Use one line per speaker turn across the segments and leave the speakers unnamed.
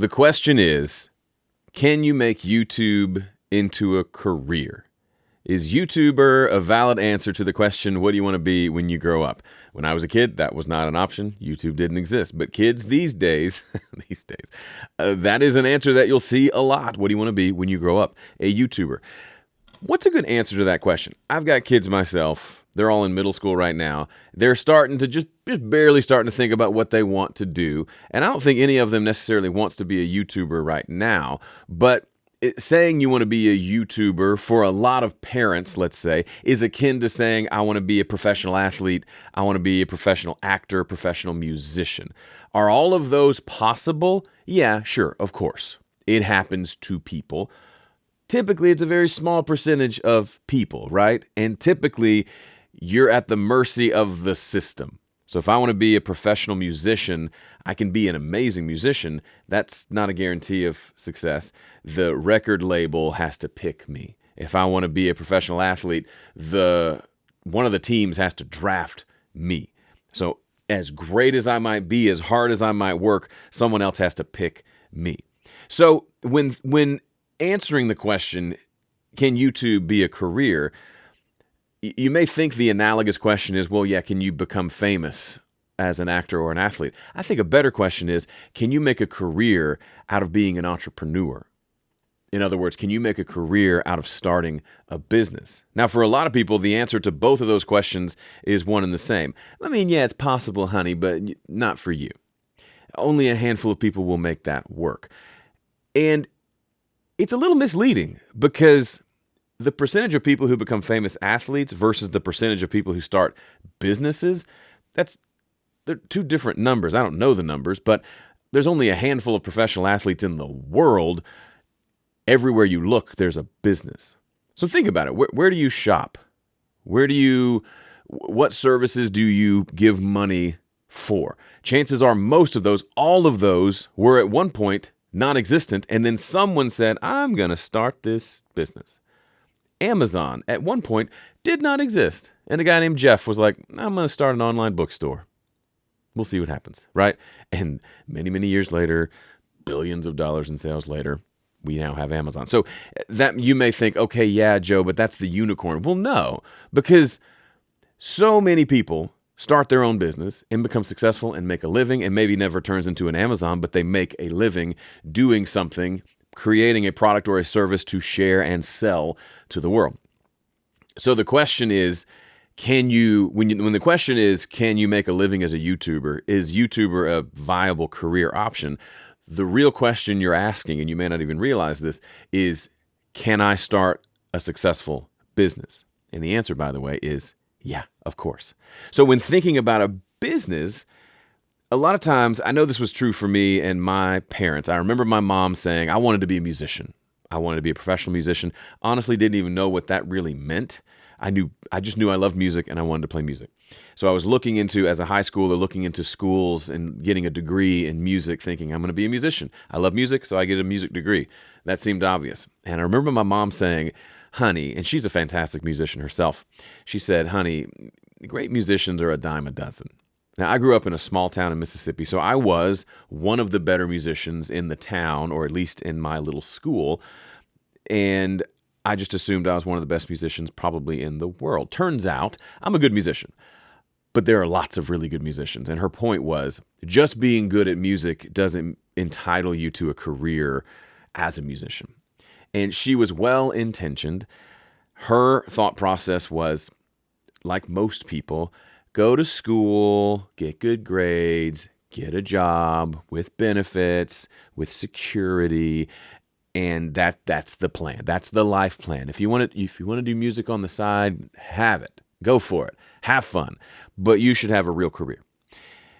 The question is, can you make YouTube into a career? Is YouTuber a valid answer to the question, what do you want to be when you grow up? When I was a kid, that was not an option. YouTube didn't exist. But kids these days, that is an answer that you'll see a lot. What do you want to be when you grow up? A YouTuber. What's a good answer to that question? I've got kids myself. They're all in middle school right now. They're starting to just barely starting to think about what they want to do. And I don't think any of them necessarily wants to be a YouTuber right now. But saying you want to be a YouTuber for a lot of parents, let's say, is akin to saying I want to be a professional athlete, I want to be a professional actor, professional musician. Are all of those possible? Yeah, sure, of course. It happens to people. Typically, it's a very small percentage of people, right? And typically, you're at the mercy of the system. So if I want to be a professional musician, I can be an amazing musician. That's not a guarantee of success. The record label has to pick me. If I want to be a professional athlete, one of the teams has to draft me. So as great as I might be, as hard as I might work, someone else has to pick me. So when answering the question, can YouTube be a career? You may think the analogous question is, well, yeah, can you become famous as an actor or an athlete? I think a better question is, can you make a career out of being an entrepreneur? In other words, can you make a career out of starting a business? Now, for a lot of people, the answer to both of those questions is one and the same. I mean, yeah, it's possible, honey, but not for you. Only a handful of people will make that work. And it's a little misleading because the percentage of people who become famous athletes versus the percentage of people who start businesses, they're two different numbers. I don't know the numbers, but there's only a handful of professional athletes in the world. Everywhere you look, there's a business. So think about it. Where do you shop? What services do you give money for? Chances are most of those, all of those, were at one point non-existent, and then someone said, I'm going to start this business. Amazon, at one point, did not exist. And a guy named Jeff was like, I'm going to start an online bookstore. We'll see what happens, right? And many, many years later, billions of dollars in sales later, we now have Amazon. So that you may think, okay, yeah, Joe, but that's the unicorn. Well, no, because so many people start their own business and become successful and make a living, and maybe never turns into an Amazon, but they make a living doing something, creating a product or a service to share and sell to the world. So the question is, when the question is, can you make a living as a YouTuber? Is YouTuber a viable career option? The real question you're asking, and you may not even realize this, is, can I start a successful business? And the answer, by the way, is yeah, of course. So when thinking about a business, a lot of times, I know this was true for me and my parents. I remember my mom saying, I wanted to be a musician. I wanted to be a professional musician. Honestly, didn't even know what that really meant. I just knew I loved music and I wanted to play music. So I was as a high schooler, looking into schools and getting a degree in music, thinking I'm going to be a musician. I love music, so I get a music degree. That seemed obvious. And I remember my mom saying, honey, and she's a fantastic musician herself. She said, honey, great musicians are a dime a dozen. Now, I grew up in a small town in Mississippi, so I was one of the better musicians in the town, or at least in my little school, and I just assumed I was one of the best musicians probably in the world. Turns out, I'm a good musician, but there are lots of really good musicians, and her point was, just being good at music doesn't entitle you to a career as a musician. And she was well-intentioned. Her thought process was, like most people, go to school, get good grades, get a job with benefits, with security, and that's the plan. That's the life plan. If you want to do music on the side, have it. Go for it. Have fun. But you should have a real career.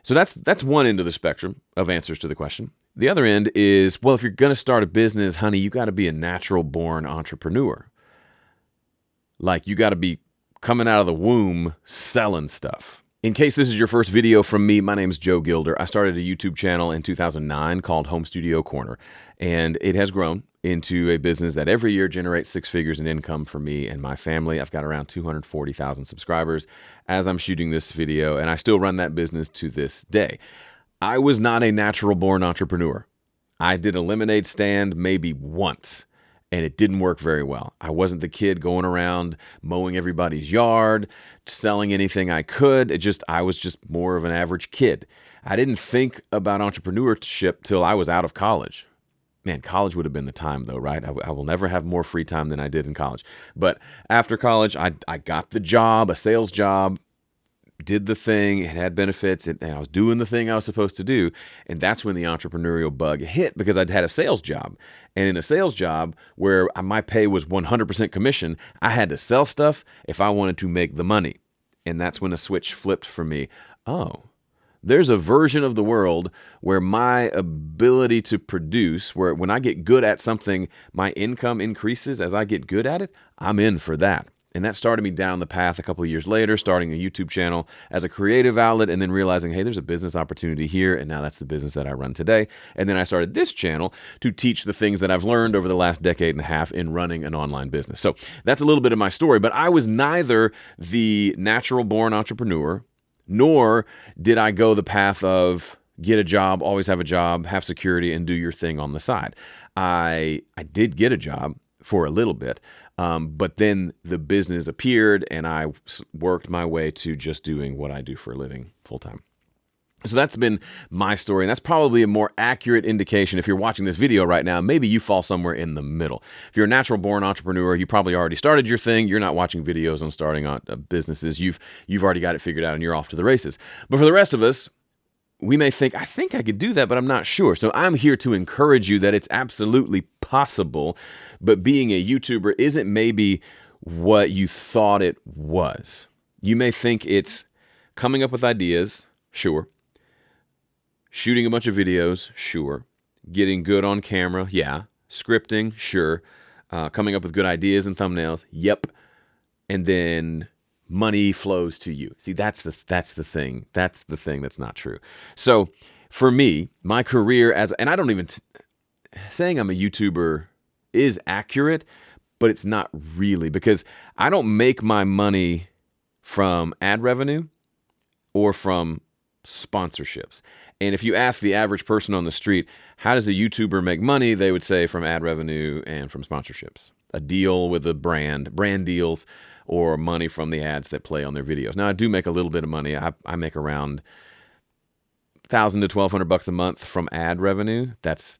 So that's one end of the spectrum of answers to the question. The other end is, well, if you're going to start a business, honey, you got to be a natural-born entrepreneur. Like, you got to be coming out of the womb selling stuff. In case this is your first video from me, my name's Joe Gilder. I started a YouTube channel in 2009 called Home Studio Corner, and it has grown into a business that every year generates six figures in income for me and my family. I've got around 240,000 subscribers as I'm shooting this video, and I still run that business to this day. I was not a natural-born entrepreneur. I did a lemonade stand maybe once, and it didn't work very well. I wasn't the kid going around mowing everybody's yard, selling anything I could. I was just more of an average kid. I didn't think about entrepreneurship till I was out of college. Man, college would have been the time though, right? I will never have more free time than I did in college. But after college, I got the job, a sales job, did the thing, it had benefits, and I was doing the thing I was supposed to do. And that's when the entrepreneurial bug hit, because I'd had a sales job. And in a sales job where my pay was 100% commission, I had to sell stuff if I wanted to make the money. And that's when a switch flipped for me. Oh, there's a version of the world where my ability to produce, where when I get good at something, my income increases as I get good at it. I'm in for that. And that started me down the path a couple of years later, starting a YouTube channel as a creative outlet, and then realizing, hey, there's a business opportunity here, and now that's the business that I run today. And then I started this channel to teach the things that I've learned over the last decade and a half in running an online business. So that's a little bit of my story, but I was neither the natural-born entrepreneur, nor did I go the path of get a job, always have a job, have security, and do your thing on the side. I did get a job for a little bit, but then the business appeared, and I worked my way to just doing what I do for a living full time. So that's been my story, and that's probably a more accurate indication. If you're watching this video right now, maybe you fall somewhere in the middle. If you're a natural-born entrepreneur, you probably already started your thing. You're not watching videos on starting on businesses. You've already got it figured out, and you're off to the races. But for the rest of us, we may think, I think I could do that, but I'm not sure. So I'm here to encourage you that it's absolutely possible, but being a YouTuber isn't maybe what you thought it was. You may think it's coming up with ideas, sure. Shooting a bunch of videos, sure. Getting good on camera, yeah. Scripting, sure. Coming up with good ideas and thumbnails, yep. And then money flows to you. See, that's the thing. That's the thing that's not true. So for me, my career and I don't even, saying I'm a YouTuber is accurate, but it's not really, because I don't make my money from ad revenue or from sponsorships. And if you ask the average person on the street, how does a YouTuber make money? They would say from ad revenue and from sponsorships. A deal with a brand deals, or money from the ads that play on their videos. Now, I do make a little bit of money. I make around $1,000 to $1,200 a month from ad revenue. That's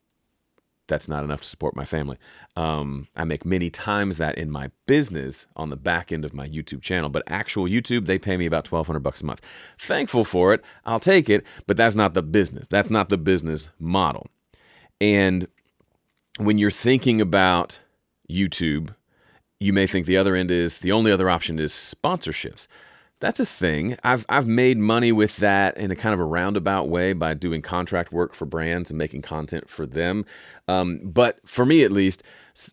not enough to support my family. I make many times that in my business on the back end of my YouTube channel, but actual YouTube, they pay me about $1,200 a month. Thankful for it. I'll take it, but that's not the business. That's not the business model. And when you're thinking about YouTube, you may think the only other option is sponsorships. That's a thing. I've made money with that in a kind of a roundabout way by doing contract work for brands and making content for them. But for me, at least,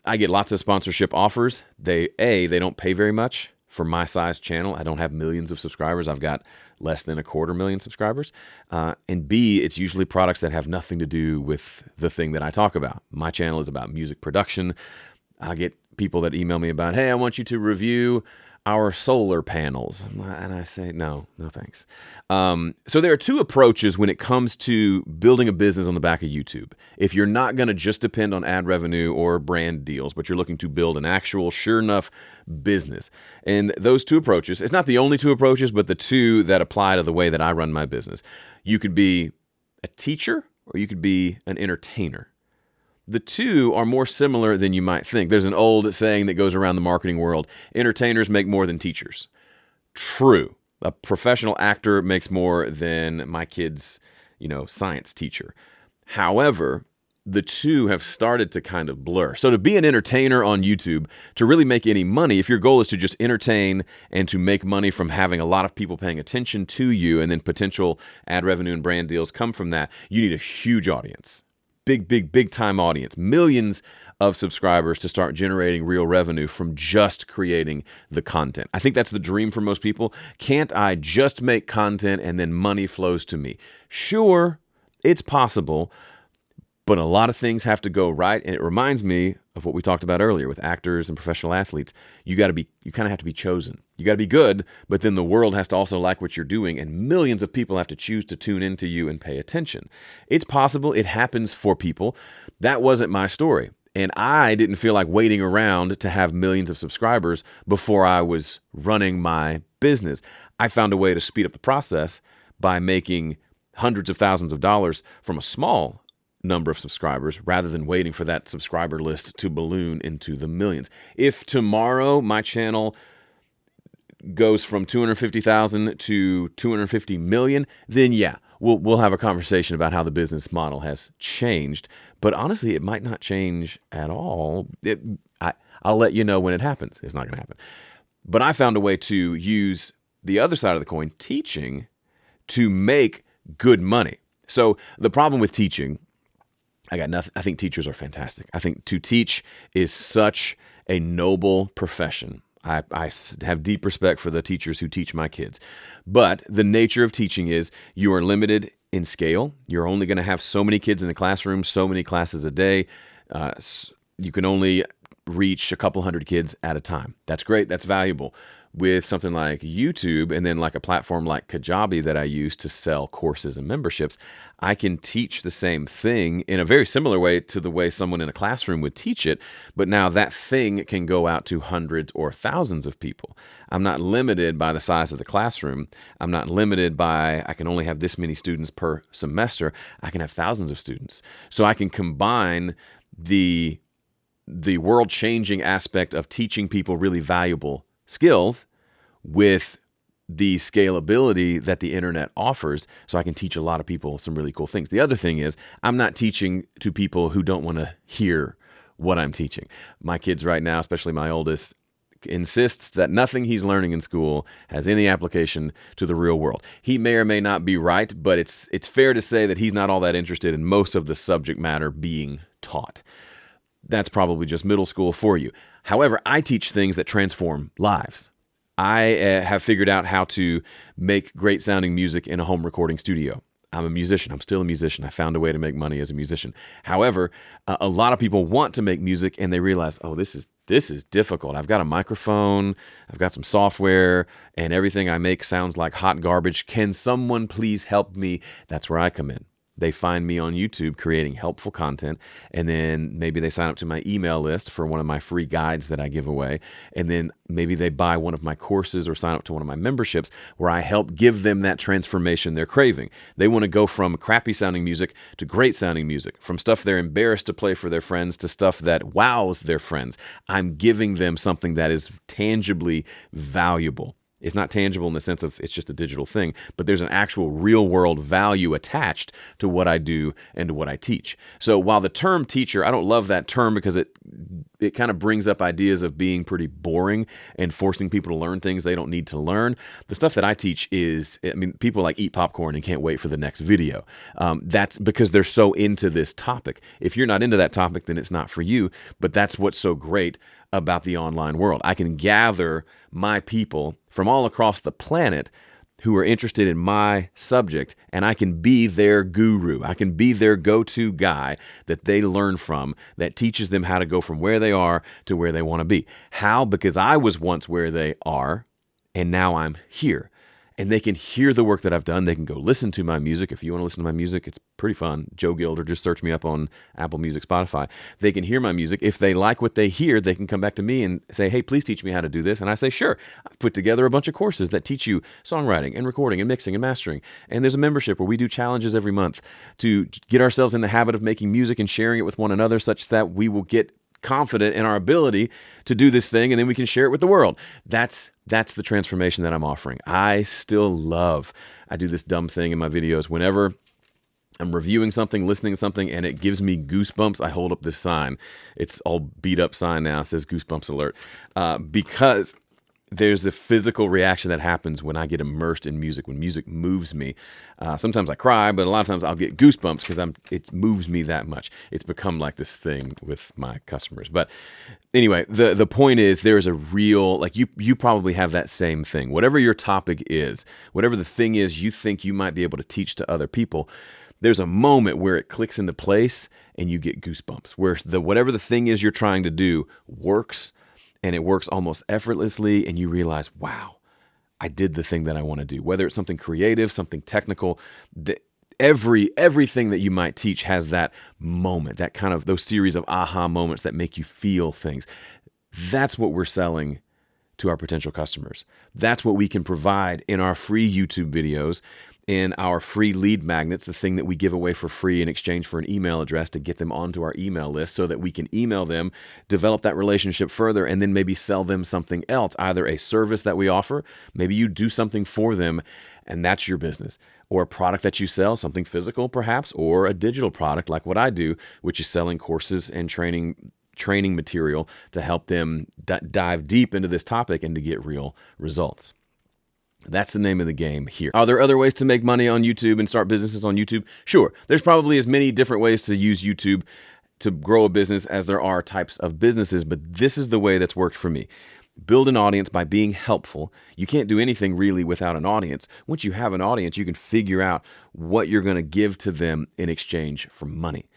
I get lots of sponsorship offers. They don't pay very much for my size channel. I don't have millions of subscribers. I've got less than 250,000 subscribers. And B, it's usually products that have nothing to do with the thing that I talk about. My channel is about music production. I get people that email me about, hey, I want you to review our solar panels. And I say, no thanks. So there are two approaches when it comes to building a business on the back of YouTube. If you're not going to just depend on ad revenue or brand deals, but you're looking to build an actual, sure enough business. And those two approaches, it's not the only two approaches, but the two that apply to the way that I run my business. You could be a teacher or you could be an entertainer. The two are more similar than you might think. There's an old saying that goes around the marketing world: entertainers make more than teachers. True. A professional actor makes more than my kid's, science teacher. However, the two have started to kind of blur. So to be an entertainer on YouTube, to really make any money, if your goal is to just entertain and to make money from having a lot of people paying attention to you, and then potential ad revenue and brand deals come from that, you need a huge audience. Big time audience, millions of subscribers to start generating real revenue from just creating the content. I think that's the dream for most people. Can't I just make content and then money flows to me? Sure, it's possible, But a lot of things have to go right. And it reminds me of what we talked about earlier with actors and professional athletes. You kind of have to be chosen. You got to be good, but then the world has to also like what you're doing. And millions of people have to choose to tune into you and pay attention. It's possible. It happens for people. That wasn't my story. And I didn't feel like waiting around to have millions of subscribers before I was running my business. I found a way to speed up the process by making hundreds of thousands of dollars from a small number of subscribers rather than waiting for that subscriber list to balloon into the millions. If tomorrow my channel goes from 250,000 to 250 million, then yeah, we'll have a conversation about how the business model has changed. But honestly, it might not change at all. I'll let you know when it happens. It's not going to happen. But I found a way to use the other side of the coin, teaching, to make good money. So the problem with teaching, I got nothing. I think teachers are fantastic. I think to teach is such a noble profession. I have deep respect for the teachers who teach my kids. But the nature of teaching is you are limited in scale. You're only going to have so many kids in a classroom, so many classes a day. You can only reach a couple hundred kids at a time. That's great. That's valuable. With something like YouTube and then like a platform like Kajabi that I use to sell courses and memberships, I can teach the same thing in a very similar way to the way someone in a classroom would teach it. But now that thing can go out to hundreds or thousands of people. I'm not limited by the size of the classroom. I'm not limited by, I can only have this many students per semester. I can have thousands of students. So I can combine the world-changing aspect of teaching people really valuable skills with the scalability that the internet offers, so I can teach a lot of people some really cool things. The other thing is, I'm not teaching to people who don't want to hear what I'm teaching. My kids right now, especially my oldest, insists that nothing he's learning in school has any application to the real world. He may or may not be right, but it's fair to say that he's not all that interested in most of the subject matter being taught. That's probably just middle school for you. However, I teach things that transform lives. I have figured out how to make great sounding music in a home recording studio. I'm a musician. I'm still a musician. I found a way to make money as a musician. However, a lot of people want to make music and they realize, oh, this is difficult. I've got a microphone, I've got some software, and everything I make sounds like hot garbage. Can someone please help me? That's where I come in. They find me on YouTube creating helpful content, and then maybe they sign up to my email list for one of my free guides that I give away, and then maybe they buy one of my courses or sign up to one of my memberships where I help give them that transformation they're craving. They want to go from crappy sounding music to great sounding music, from stuff they're embarrassed to play for their friends to stuff that wows their friends. I'm giving them something that is tangibly valuable. It's not tangible in the sense of it's just a digital thing, but there's an actual real world value attached to what I do and to what I teach. So while the term teacher, I don't love that term because it kind of brings up ideas of being pretty boring and forcing people to learn things they don't need to learn. The stuff that I teach is, people like eat popcorn and can't wait for the next video. That's because they're so into this topic. If you're not into that topic, then it's not for you. But that's what's so great about the online world. I can gather my people from all across the planet who are interested in my subject, and I can be their guru. I can be their go-to guy that they learn from, that teaches them how to go from where they are to where they want to be. How? Because I was once where they are, and now I'm here. And they can hear the work that I've done. They can go listen to my music. If you want to listen to my music, it's pretty fun. Joe Gilder, just search me up on Apple Music, Spotify. They can hear my music. If they like what they hear, they can come back to me and say, hey, please teach me how to do this. And I say, sure. I've put together a bunch of courses that teach you songwriting and recording and mixing and mastering. And there's a membership where we do challenges every month to get ourselves in the habit of making music and sharing it with one another such that we will get confident in our ability to do this thing, and then we can share it with the world. That's the transformation that I'm offering. I do this dumb thing in my videos. Whenever I'm reviewing something, listening to something, and it gives me goosebumps, I hold up this sign. It's all beat up sign now. It says goosebumps alert. Because there's a physical reaction that happens when I get immersed in music, when music moves me. Sometimes I cry, but a lot of times I'll get goosebumps because it moves me that much. It's become like this thing with my customers. But anyway, the point is there's a real, like you probably have that same thing. Whatever your topic is, whatever the thing is you think you might be able to teach to other people, there's a moment where it clicks into place and you get goosebumps, where whatever the thing is you're trying to do works, and it works almost effortlessly, and you realize, wow, I did the thing that I want to do. Whether it's something creative, something technical, everything that you might teach has that moment, that kind of those series of aha moments that make you feel things. That's what we're selling to our potential customers. That's what we can provide in our free YouTube videos, in our free lead magnets, the thing that we give away for free in exchange for an email address to get them onto our email list so that we can email them, develop that relationship further, and then maybe sell them something else, either a service that we offer, maybe you do something for them, and that's your business, or a product that you sell, something physical perhaps, or a digital product like what I do, which is selling courses and training material to help them dive deep into this topic and to get real results. That's the name of the game here. Are there other ways to make money on YouTube and start businesses on YouTube? Sure. There's probably as many different ways to use YouTube to grow a business as there are types of businesses, but this is the way that's worked for me. Build an audience by being helpful. You can't do anything really without an audience. Once you have an audience, you can figure out what you're going to give to them in exchange for money.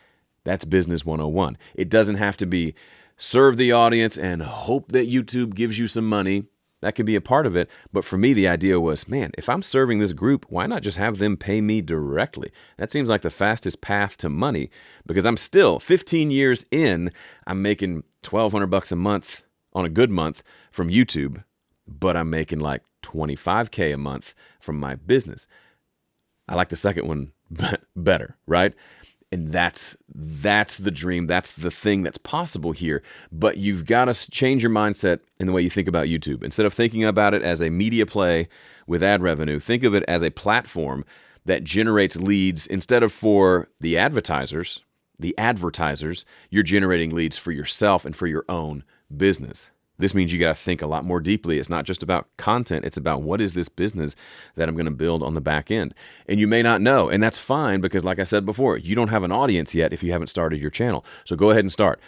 That's business 101. It doesn't have to be serve the audience and hope that YouTube gives you some money. That could be a part of it. But for me, the idea was, man, if I'm serving this group, why not just have them pay me directly? That seems like the fastest path to money, because I'm still 15 years in, I'm making $1,200 a month on a good month from YouTube, but I'm making like $25K a month from my business. I like the second one better, right? And that's the dream. That's the thing that's possible here. But you've got to change your mindset in the way you think about YouTube. Instead of thinking about it as a media play with ad revenue, think of it as a platform that generates leads. Instead of for the advertisers, you're generating leads for yourself and for your own business. This means you got to think a lot more deeply. It's not just about content. It's about what is this business that I'm going to build on the back end. And you may not know, and that's fine, because like I said before, you don't have an audience yet if you haven't started your channel. So go ahead and start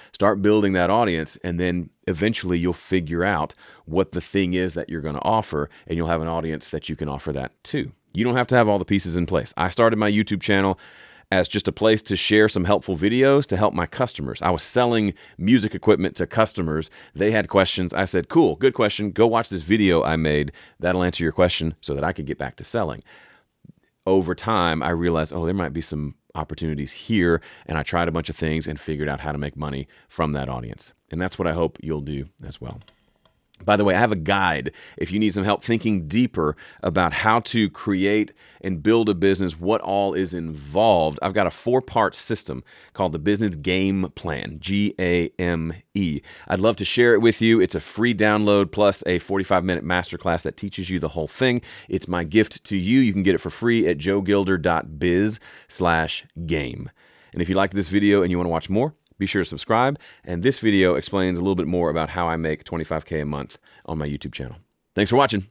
building that audience, and then eventually you'll figure out what the thing is that you're going to offer, and you'll have an audience that you can offer that to. You don't have to have all the pieces in place. I started my YouTube channel as just a place to share some helpful videos to help my customers. I was selling music equipment to customers. They had questions. I said, cool, good question. Go watch this video I made. That'll answer your question so that I could get back to selling. Over time, I realized, there might be some opportunities here, and I tried a bunch of things and figured out how to make money from that audience. And that's what I hope you'll do as well. By the way, I have a guide if you need some help thinking deeper about how to create and build a business, what all is involved. I've got a 4-part system called the Business Game Plan, GAME. I'd love to share it with you. It's a free download plus a 45-minute masterclass that teaches you the whole thing. It's my gift to you. You can get it for free at joegilder.biz/game. And if you liked this video and you want to watch more, be sure to subscribe. And this video explains a little bit more about how I make $25K a month on my YouTube channel. Thanks for watching.